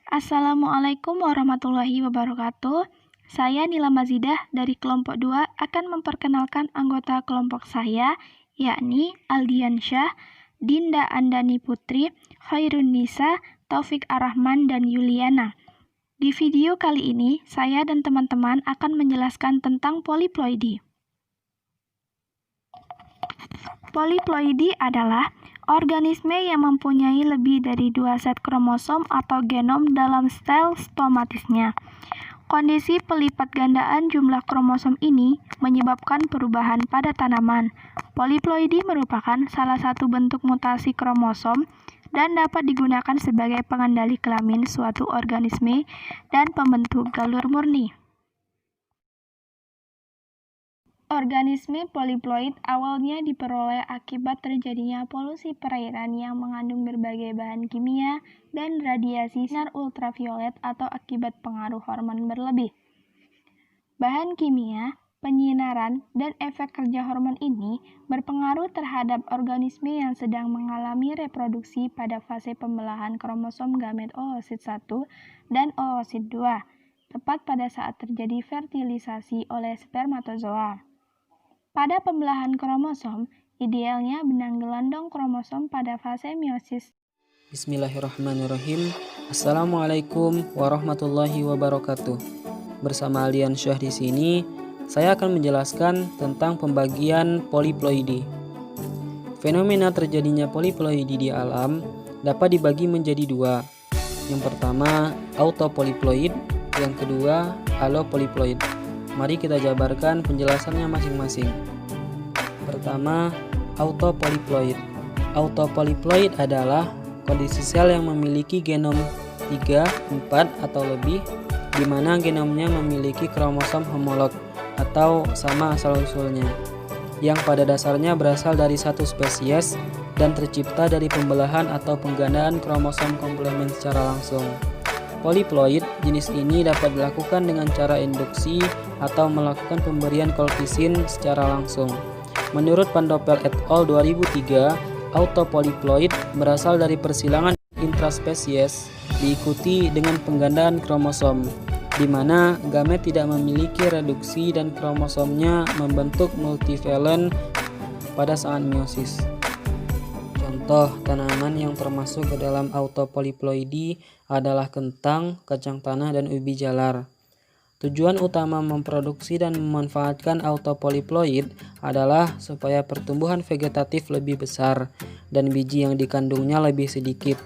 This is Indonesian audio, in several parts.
Assalamualaikum warahmatullahi wabarakatuh. Saya Nila Mazidah dari kelompok 2 akan memperkenalkan anggota kelompok saya, yakni Aldiansyah, Dinda Andani Putri, Khairun Nisa, Taufik Arrahman, dan Yuliana. Di video kali ini, saya dan teman-teman akan menjelaskan tentang poliploidi. Poliploidi adalah organisme yang mempunyai lebih dari 2 set kromosom atau genom dalam sel stomatisnya. Kondisi pelipat gandaan jumlah kromosom ini menyebabkan perubahan pada tanaman. Poliploidi merupakan salah satu bentuk mutasi kromosom dan dapat digunakan sebagai pengendali kelamin suatu organisme dan pembentuk galur murni. Organisme poliploid awalnya diperoleh akibat terjadinya polusi perairan yang mengandung berbagai bahan kimia dan radiasi sinar ultraviolet atau akibat pengaruh hormon berlebih. Bahan kimia, penyinaran, dan efek kerja hormon ini berpengaruh terhadap organisme yang sedang mengalami reproduksi pada fase pembelahan kromosom gamet oosit 1 dan oosit 2, tepat pada saat terjadi fertilisasi oleh spermatozoa. Pada pembelahan kromosom, idealnya benang gelondong kromosom pada fase meiosis. Bismillahirrahmanirrahim. Assalamualaikum warahmatullahi wabarakatuh. Bersama Aldiansyah di sini, saya akan menjelaskan tentang pembagian poliploidi. Fenomena terjadinya poliploidi di alam dapat dibagi menjadi dua. Yang pertama, autopoliploid, yang kedua, allopoliploid. Mari kita jabarkan penjelasannya masing-masing. Pertama, autopoliploid. Autopoliploid adalah kondisi sel yang memiliki genom 3, 4, atau lebih, di mana genomnya memiliki kromosom homolog atau sama asal-usulnya, yang pada dasarnya berasal dari satu spesies dan tercipta dari pembelahan atau penggandaan kromosom komplemen secara langsung. Poliploid jenis ini dapat dilakukan dengan cara induksi atau melakukan pemberian kolkisin secara langsung. Menurut Pandopel et al. 2003, autopoliploid berasal dari persilangan intraspesies diikuti dengan penggandaan kromosom, di mana gamet tidak memiliki reduksi dan kromosomnya membentuk multivalen pada saat meiosis. Contoh tanaman yang termasuk ke dalam autopoliploidi adalah kentang, kacang tanah, dan ubi jalar. Tujuan utama memproduksi dan memanfaatkan autopoliploid adalah supaya pertumbuhan vegetatif lebih besar dan biji yang dikandungnya lebih sedikit.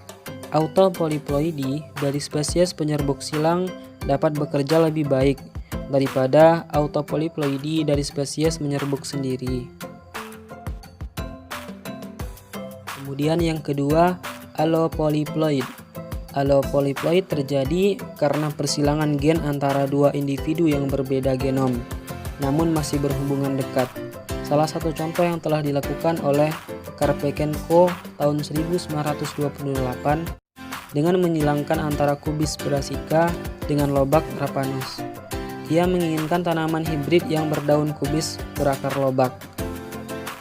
Autopoliploidi dari spesies penyerbuk silang dapat bekerja lebih baik daripada autopoliploidi dari spesies menyerbuk sendiri. Kemudian yang kedua, allopoliploid. Allopoliploid terjadi karena persilangan gen antara dua individu yang berbeda genom, namun masih berhubungan dekat. Salah satu contoh yang telah dilakukan oleh Karpekenko tahun 1928 dengan menyilangkan antara kubis brassica dengan lobak rapanus. Ia menginginkan tanaman hibrid yang berdaun kubis berakar lobak.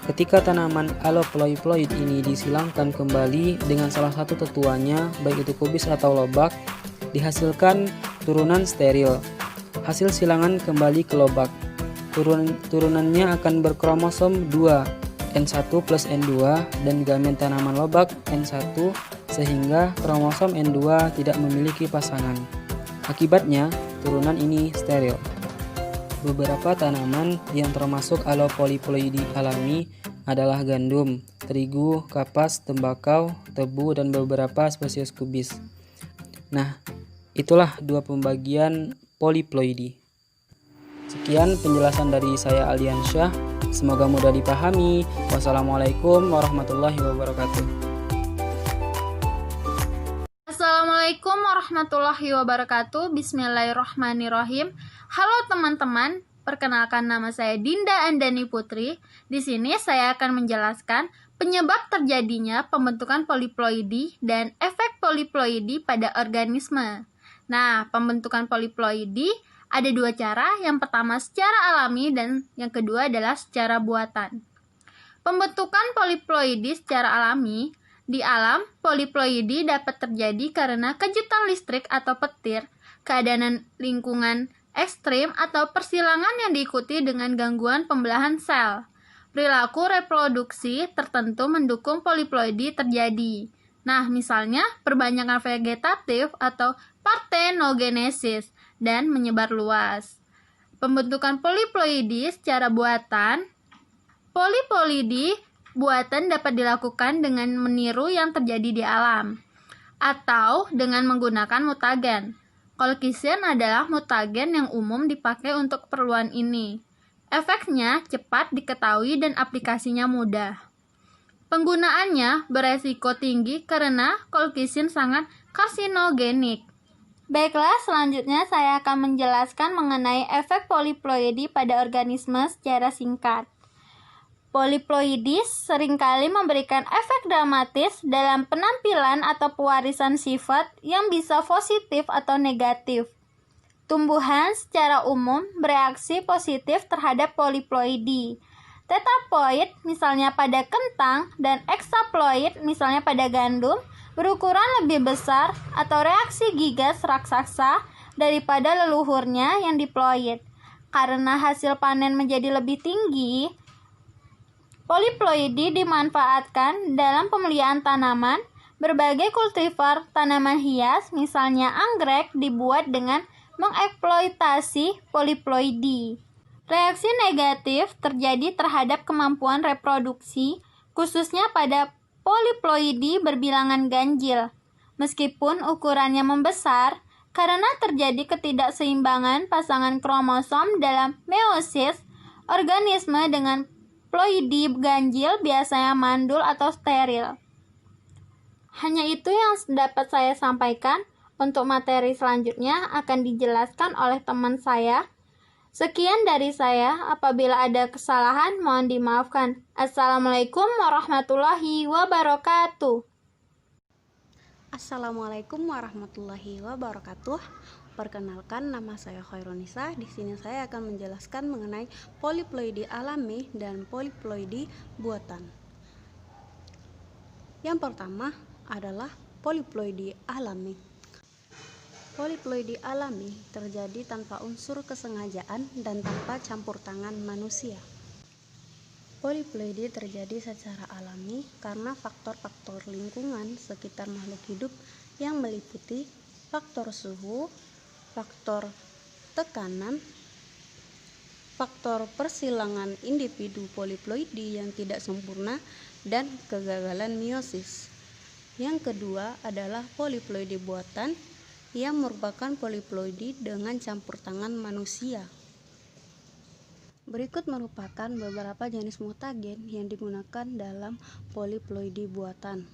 Ketika tanaman allopoliploid ini disilangkan kembali dengan salah satu tetuanya, baik itu kubis atau lobak, dihasilkan turunan steril. Hasil silangan kembali ke lobak. Turunannya akan berkromosom 2, N1 plus N2, dan gamet tanaman lobak N1, sehingga kromosom N2 tidak memiliki pasangan. Akibatnya, turunan ini steril. Beberapa tanaman yang termasuk allopoliploidi alami adalah gandum, terigu, kapas, tembakau, tebu, dan beberapa spesies kubis. Nah, itulah dua pembagian poliploidi. Sekian penjelasan dari saya Aldiansyah. Semoga mudah dipahami. Wassalamualaikum warahmatullahi wabarakatuh. Assalamualaikum warahmatullahi wabarakatuh. Bismillahirrahmanirrahim. Halo teman-teman, perkenalkan nama saya Dinda Andani Putri. Di sini saya akan menjelaskan penyebab terjadinya pembentukan poliploidi dan efek poliploidi pada organisme. Nah, pembentukan poliploidi ada dua cara. Yang pertama secara alami dan yang kedua adalah secara buatan. Pembentukan poliploidi secara alami Di alam, poliploidi dapat terjadi karena kejutan listrik atau petir, keadaan lingkungan ekstrim, atau persilangan yang diikuti dengan gangguan pembelahan sel. Perilaku reproduksi tertentu mendukung poliploidi terjadi. Nah, misalnya perbanyakan vegetatif atau parthenogenesis dan menyebar luas. Pembentukan poliploidi secara buatan. Poliploidi buatan dapat dilakukan dengan meniru yang terjadi di alam atau dengan menggunakan mutagen. Colchicine adalah mutagen yang umum dipakai untuk keperluan ini. Efeknya cepat diketahui dan aplikasinya mudah. Penggunaannya beresiko tinggi karena colchicine sangat karsinogenik. Baiklah, selanjutnya saya akan menjelaskan mengenai efek poliploidi pada organisme secara singkat. Poliploidi seringkali memberikan efek dramatis dalam penampilan atau pewarisan sifat yang bisa positif atau negatif. Tumbuhan secara umum bereaksi positif terhadap poliploidi. Tetraploid misalnya pada kentang dan hexaploid misalnya pada gandum berukuran lebih besar atau reaksi gigas raksasa daripada leluhurnya yang diploid. Karena hasil panen menjadi lebih tinggi, poliploidi dimanfaatkan dalam pemeliharaan tanaman. Berbagai kultivar tanaman hias, misalnya anggrek, dibuat dengan mengeksploitasi poliploidi. Reaksi negatif terjadi terhadap kemampuan reproduksi, khususnya pada poliploidi berbilangan ganjil. Meskipun ukurannya membesar, karena terjadi ketidakseimbangan pasangan kromosom dalam meiosis, organisme dengan ploidi ganjil biasanya mandul atau steril. Hanya itu yang dapat saya sampaikan. Untuk materi selanjutnya akan dijelaskan oleh teman saya. Sekian dari saya. Apabila ada kesalahan, mohon dimaafkan. Assalamualaikum warahmatullahi wabarakatuh. Assalamualaikum warahmatullahi wabarakatuh. Perkenalkan, nama saya Khairunisa. Di sini saya akan menjelaskan mengenai poliploidi alami dan poliploidi buatan. Yang pertama adalah poliploidi alami. Poliploidi alami terjadi tanpa unsur kesengajaan dan tanpa campur tangan manusia. Poliploidi terjadi secara alami karena faktor-faktor lingkungan sekitar makhluk hidup yang meliputi faktor suhu, faktor tekanan, faktor persilangan individu poliploidi yang tidak sempurna, dan kegagalan meiosis. Yang kedua adalah poliploidi buatan yang merupakan poliploidi dengan campur tangan manusia. Berikut merupakan beberapa jenis mutagen yang digunakan dalam poliploidi buatan.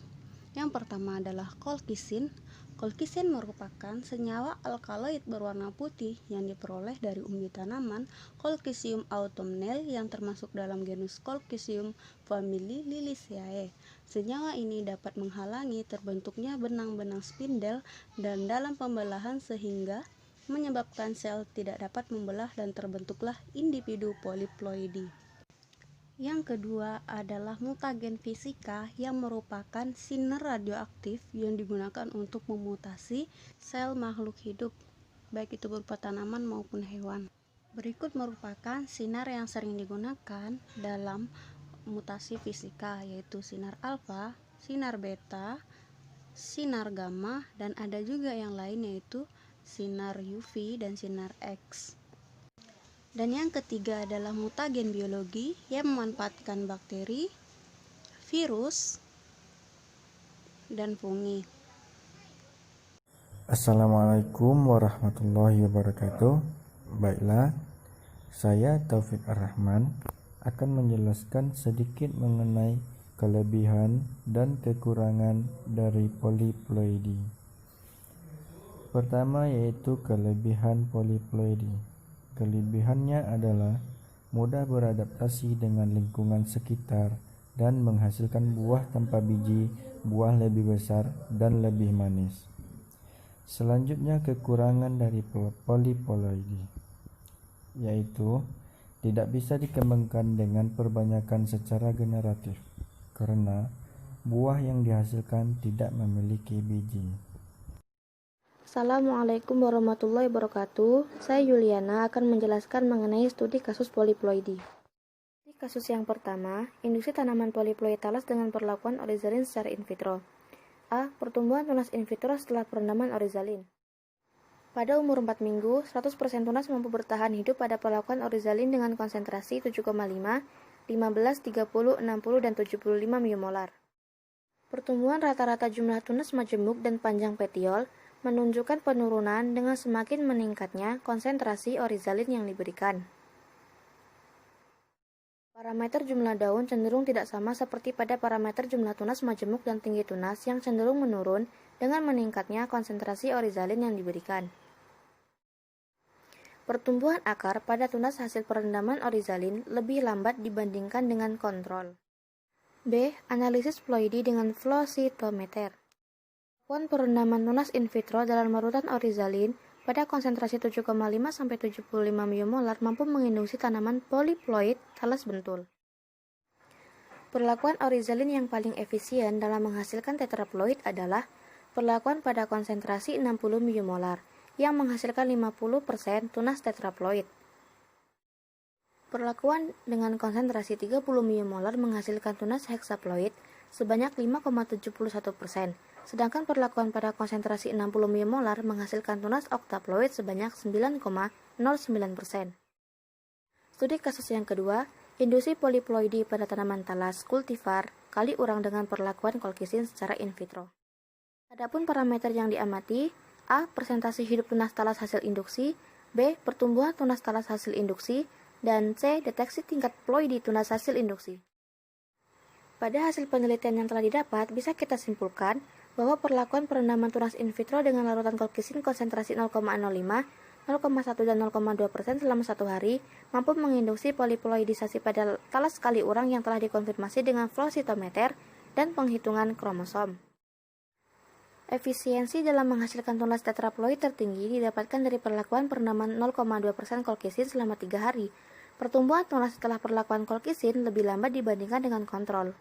Yang pertama adalah colchicine. Colchicine merupakan senyawa alkaloid berwarna putih yang diperoleh dari umbi tanaman Colchicium autumnale yang termasuk dalam genus Colchicium famili Liliaceae. Senyawa ini dapat menghalangi terbentuknya benang-benang spindel dan dalam pembelahan sehingga menyebabkan sel tidak dapat membelah dan terbentuklah individu poliploidi. Yang kedua adalah mutagen fisika yang merupakan sinar radioaktif yang digunakan untuk memutasi sel makhluk hidup, baik itu berupa tanaman maupun hewan. Berikut merupakan sinar yang sering digunakan dalam mutasi fisika, yaitu sinar alfa, sinar beta, sinar gamma, dan ada juga yang lain yaitu sinar UV dan sinar X. Dan yang ketiga adalah mutagen biologi yang memanfaatkan bakteri, virus, dan fungi. Assalamualaikum warahmatullahi wabarakatuh. Baiklah, saya Taufik Ar-Rahman akan menjelaskan sedikit mengenai kelebihan dan kekurangan dari poliploidi. Pertama yaitu kelebihan poliploidi. Kelebihannya adalah mudah beradaptasi dengan lingkungan sekitar dan menghasilkan buah tanpa biji, buah lebih besar dan lebih manis. Selanjutnya kekurangan dari poliploidi, yaitu tidak bisa dikembangkan dengan perbanyakan secara generatif karena buah yang dihasilkan tidak memiliki biji. Assalamualaikum warahmatullahi wabarakatuh. Saya Yuliana akan menjelaskan mengenai studi kasus poliploidi. Di kasus yang pertama, induksi tanaman poliploid talas dengan perlakuan orizalin secara in vitro. A. Pertumbuhan tunas in vitro setelah perendaman orizalin. Pada umur 4 minggu, 100% tunas mampu bertahan hidup pada perlakuan orizalin dengan konsentrasi 7,5, 15, 30, 60, dan 75 miomolar. Pertumbuhan rata-rata jumlah tunas majemuk dan panjang petiol menunjukkan penurunan dengan semakin meningkatnya konsentrasi orizalin yang diberikan. Parameter jumlah daun cenderung tidak sama seperti pada parameter jumlah tunas majemuk dan tinggi tunas yang cenderung menurun dengan meningkatnya konsentrasi orizalin yang diberikan. Pertumbuhan akar pada tunas hasil perendaman orizalin lebih lambat dibandingkan dengan kontrol. B. Analisis ploidi dengan flow cytometer. Perlakuan perendaman tunas in vitro dalam larutan orizalin pada konsentrasi 7,5–75 miomolar mampu menginduksi tanaman poliploid talas bentul. Perlakuan orizalin yang paling efisien dalam menghasilkan tetraploid adalah perlakuan pada konsentrasi 60 miomolar yang menghasilkan 50% tunas tetraploid. Perlakuan dengan konsentrasi 30 miomolar menghasilkan tunas hexaploid sebanyak 5,71%. Sedangkan perlakuan pada konsentrasi 60 miomolar menghasilkan tunas oktaploid sebanyak 9,09%. Studi kasus yang kedua, induksi poliploidi pada tanaman talas kultivar kali urang dengan perlakuan kolkisin secara in vitro. Adapun parameter yang diamati, A. Persentase hidup tunas talas hasil induksi, B. Pertumbuhan tunas talas hasil induksi, dan C. Deteksi tingkat ploidi tunas hasil induksi. Pada hasil penelitian yang telah didapat, bisa kita simpulkan bahwa perlakuan perendaman tunas in vitro dengan larutan kolkisin konsentrasi 0,05, 0,1, dan 0,2% selama 1 hari mampu menginduksi poliploidisasi pada talas kali urang yang telah dikonfirmasi dengan flow cytometer dan penghitungan kromosom. Efisiensi dalam menghasilkan tunas tetraploid tertinggi didapatkan dari perlakuan perendaman 0,2% kolkisin selama 3 hari. Pertumbuhan tunas setelah perlakuan kolkisin lebih lambat dibandingkan dengan kontrol.